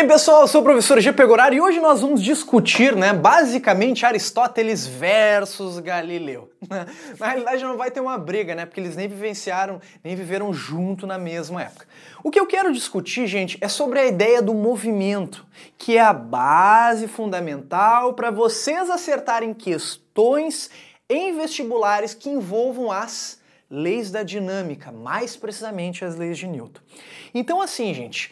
bem, pessoal? Eu sou o professor G. Pegoraro e hoje nós vamos discutir, basicamente Aristóteles versus Galileu. Na realidade não vai ter uma briga, porque eles nem vivenciaram, nem viveram junto na mesma época. O que eu quero discutir, gente, é sobre a ideia do movimento, que é a base fundamental para vocês acertarem questões em vestibulares que envolvam as leis da dinâmica, mais precisamente as leis de Newton. Então assim, gente,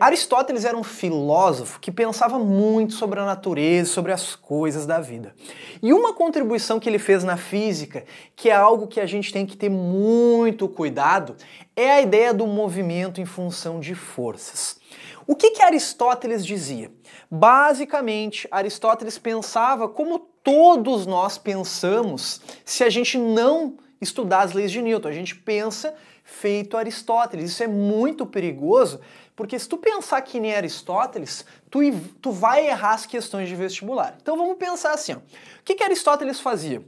Aristóteles era um filósofo que pensava muito sobre a natureza, sobre as coisas da vida. E uma contribuição que ele fez na física, que é algo que a gente tem que ter muito cuidado, é a ideia do movimento em função de forças. O que Aristóteles dizia? Basicamente, Aristóteles pensava como todos nós pensamos se a gente não estudar as leis de Newton. A gente pensa feito Aristóteles. Isso é muito perigoso, porque se tu pensar que nem Aristóteles, tu vai errar as questões de vestibular. Então vamos pensar assim, ó. O que Aristóteles fazia?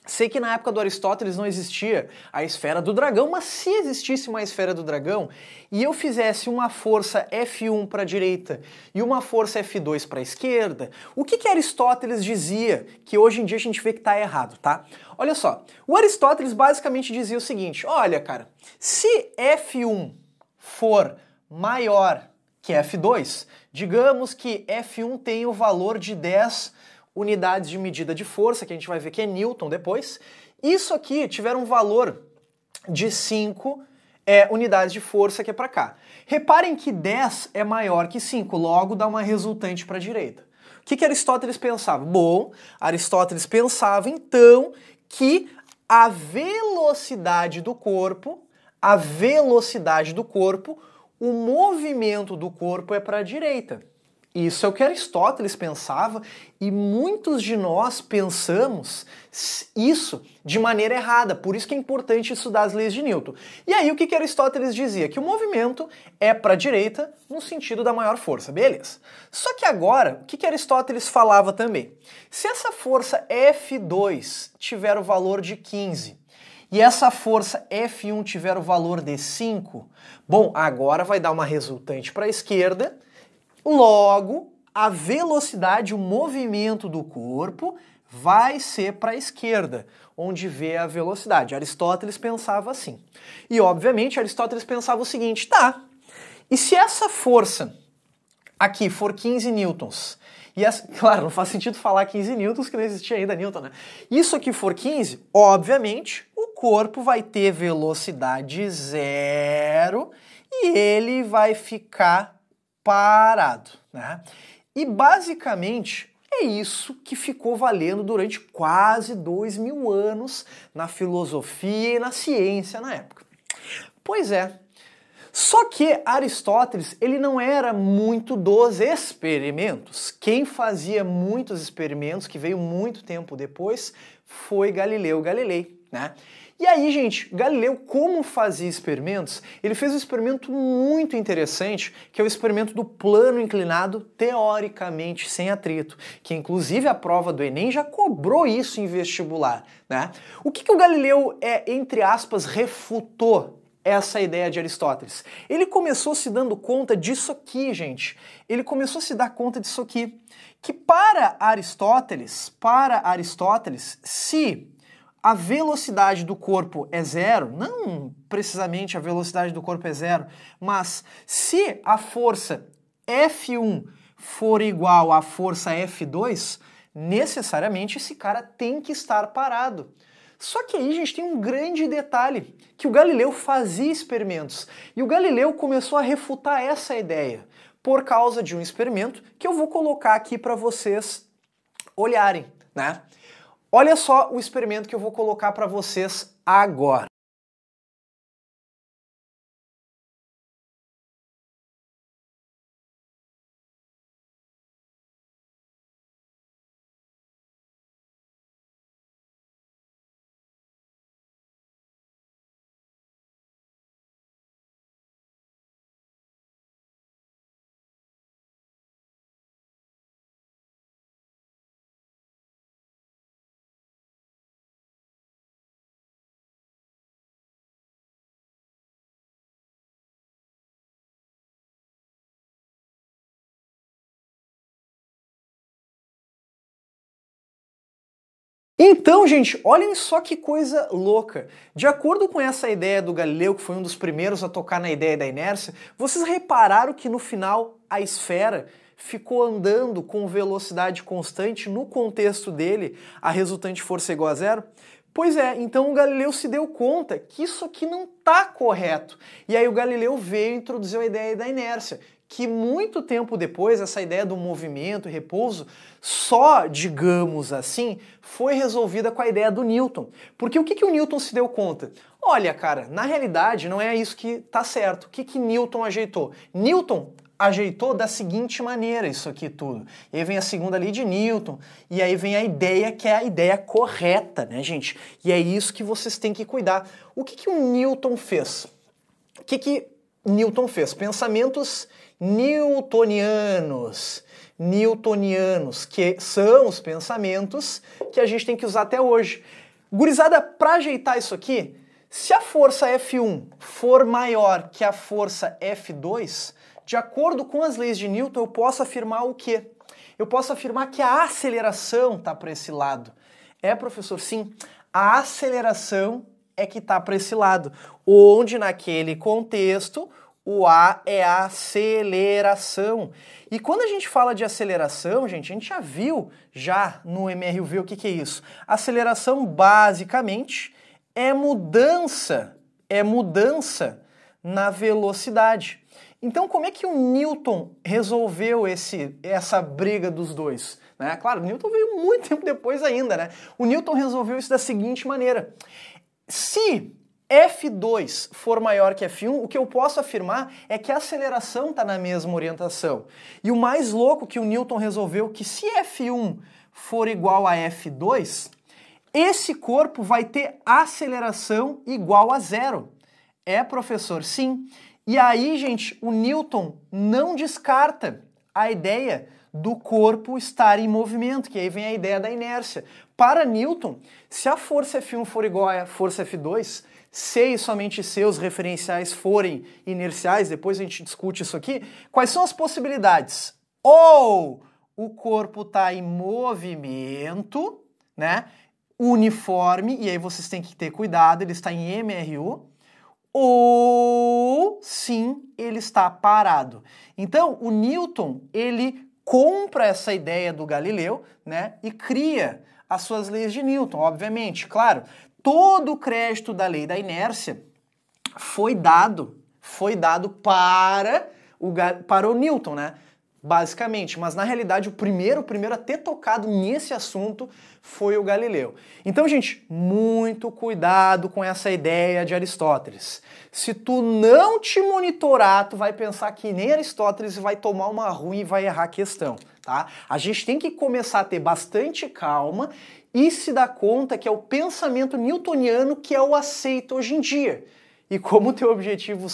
Sei que na época do Aristóteles não existia a esfera do dragão, mas se existisse uma esfera do dragão e eu fizesse uma força F1 para a direita e uma força F2 para a esquerda, o que Aristóteles dizia que hoje em dia a gente vê que está errado, tá? Olha só, o Aristóteles basicamente dizia o seguinte, olha cara, se F1 for maior que F2, digamos que F1 tem o valor de 10 unidades de medida de força, que a gente vai ver que é Newton depois. Isso aqui tiver um valor de 5 unidades de força que é para cá. Reparem que 10 é maior que 5, logo dá uma resultante para a direita. O que Aristóteles pensava? Bom, Aristóteles pensava então que a velocidade do corpo, o movimento do corpo é para a direita. Isso é o que Aristóteles pensava e muitos de nós pensamos isso de maneira errada, por isso que é importante estudar as leis de Newton. E aí o que Aristóteles dizia? Que o movimento é para a direita no sentido da maior força, beleza? Só que agora, o que Aristóteles falava também? Se essa força F2 tiver o valor de 15 e essa força F1 tiver o valor de 5, bom, agora vai dar uma resultante para a esquerda. Logo, a velocidade, o movimento do corpo vai ser para a esquerda, onde vê a velocidade. Aristóteles pensava assim. E, obviamente, Aristóteles pensava o seguinte, tá, e se essa força aqui for 15 newtons, e essa, claro, não faz sentido falar 15 newtons, que não existia ainda Newton, né? Isso aqui for 15, obviamente, o corpo vai ter velocidade zero e ele vai ficar parado, né? E basicamente é isso que ficou valendo durante quase 2000 anos na filosofia e na ciência na época. Pois é. Só que Aristóteles, ele não era muito dos experimentos. Quem fazia muitos experimentos, que veio muito tempo depois, foi Galileu Galilei, né? E aí, gente, Galileu, como fazia experimentos, ele fez um experimento muito interessante, que é o experimento do plano inclinado teoricamente sem atrito, que inclusive a prova do Enem já cobrou isso em vestibular, né? O que o Galileu, entre aspas, refutou essa ideia de Aristóteles? Ele começou se dando conta disso aqui, gente. Ele começou a se dar conta disso aqui, que para Aristóteles, se a velocidade do corpo é zero, não precisamente a velocidade do corpo é zero, mas se a força F1 for igual à força F2, necessariamente esse cara tem que estar parado. Só que aí, gente, tem um grande detalhe, que o Galileu fazia experimentos, e o Galileu começou a refutar essa ideia, por causa de um experimento que eu vou colocar aqui para vocês olharem, né? Olha só o experimento que eu vou colocar para vocês agora. Então, gente, olhem só que coisa louca. De acordo com essa ideia do Galileu, que foi um dos primeiros a tocar na ideia da inércia, vocês repararam que no final a esfera ficou andando com velocidade constante, no contexto dele, a resultante força é igual a zero? Pois é, então o Galileu se deu conta que isso aqui não está correto. E aí o Galileu veio e introduziu a ideia da inércia, que muito tempo depois, essa ideia do movimento e repouso, só, digamos assim, foi resolvida com a ideia do Newton. Porque o que o Newton se deu conta? Olha, cara, na realidade não é isso que tá certo. O que Newton ajeitou? Newton ajeitou da seguinte maneira isso aqui tudo. E aí vem a segunda lei de Newton, e aí vem a ideia que é a ideia correta, né, gente? E é isso que vocês têm que cuidar. O que o Newton fez? O que Newton fez? Pensamentos newtonianos, que são os pensamentos que a gente tem que usar até hoje. Gurizada, para ajeitar isso aqui, se a força F1 for maior que a força F2, de acordo com as leis de Newton, eu posso afirmar o quê? Eu posso afirmar que a aceleração está para esse lado. É, professor? Sim, a aceleração é que está para esse lado, onde naquele contexto o A é a aceleração. E quando a gente fala de aceleração, gente, a gente já viu já no MRUV o que é isso. Aceleração, basicamente, é mudança na velocidade. Então, como é que o Newton resolveu essa briga dos dois? Né? Claro, o Newton veio muito tempo depois ainda, né? O Newton resolveu isso da seguinte maneira. Se F2 for maior que F1, o que eu posso afirmar é que a aceleração está na mesma orientação. E o mais louco que o Newton resolveu que se F1 for igual a F2, esse corpo vai ter aceleração igual a zero. É, professor? Sim. E aí, gente, o Newton não descarta a ideia do corpo estar em movimento, que aí vem a ideia da inércia. Para Newton, se a força F1 for igual à força F2, se e somente se os referenciais forem inerciais, depois a gente discute isso aqui, quais são as possibilidades? Ou o corpo está em movimento, né, uniforme, e aí vocês têm que ter cuidado, ele está em MRU, ou sim, ele está parado. Então, o Newton, ele compra essa ideia do Galileu, né, e cria as suas leis de Newton, obviamente, claro. Todo o crédito da lei da inércia foi dado para o Newton, né? Basicamente, mas na realidade o primeiro a ter tocado nesse assunto foi o Galileu. Então, gente, muito cuidado com essa ideia de Aristóteles. Se tu não te monitorar, tu vai pensar que nem Aristóteles vai tomar uma ruim e vai errar a questão, tá? A gente tem que começar a ter bastante calma e se dar conta que é o pensamento newtoniano que é o aceito hoje em dia. E como o teu objetivo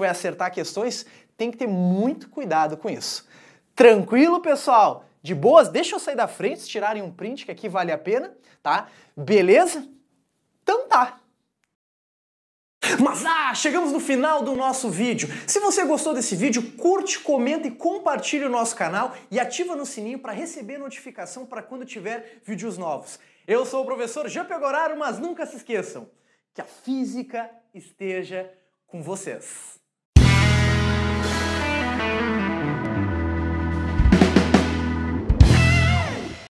é acertar questões, tem que ter muito cuidado com isso. Tranquilo, pessoal? De boas? Deixa eu sair da frente, se tirarem um print, que aqui vale a pena, tá? Beleza? Então tá. Mas chegamos no final do nosso vídeo. Se você gostou desse vídeo, curte, comenta e compartilhe o nosso canal e ativa no sininho para receber notificação para quando tiver vídeos novos. Eu sou o professor Jean Pegoraro, mas nunca se esqueçam que a física esteja com vocês.